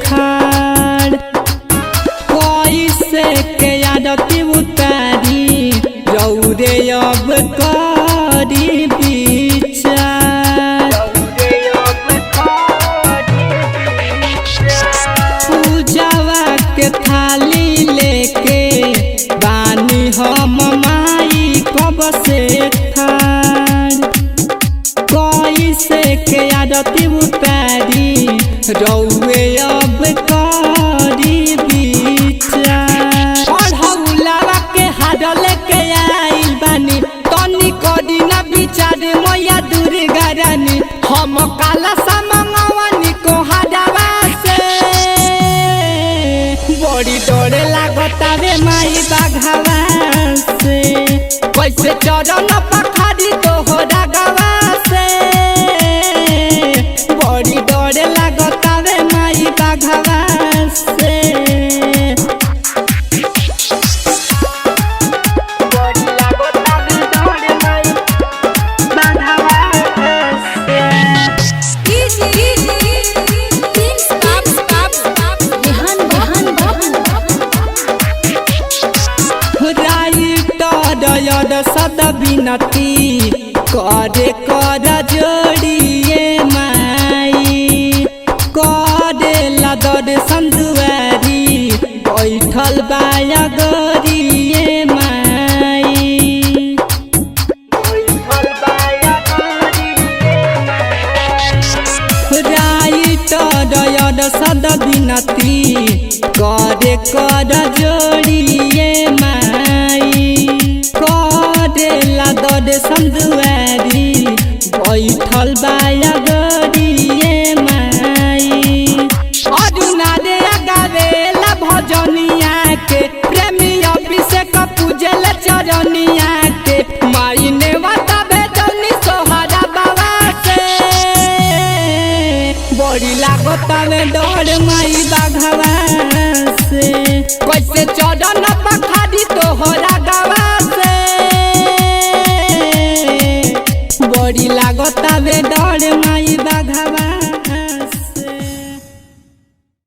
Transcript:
खाड़ कैसे के आरती उतारी रौरे अब करी विचार पूजावा के थाली लेके बानी हम माई कब से ठाड़ कैसे के आरती उतारी रौरे अब करी विचार पढ़ौलावा के हार लेके आइल बानी तनी करी ना विचार मैया दुर्गा रानी हम काला सामंगवानी को हाडवा से बड़ी डरे लागतावे माई बाघावा से कैसे चरण पखारी तोहरा गवा से बड़ी डरे लागतावे माई बाघावा से सद बिनती करे कर जोड़िए माई करे लदर संदुआरी बैठल बाया गरिए माई राइट सद बिनती करे कर जोड़िए माई दर संदुआरी बैठल बाया गरिए माई अरुणा रे गावेला भजनिया के प्रेमी अभिषेक पूजल चरनिया के माई ने बताबे जनी सोहरा बाबा से बड़ी लागतावे डर माई बाघवा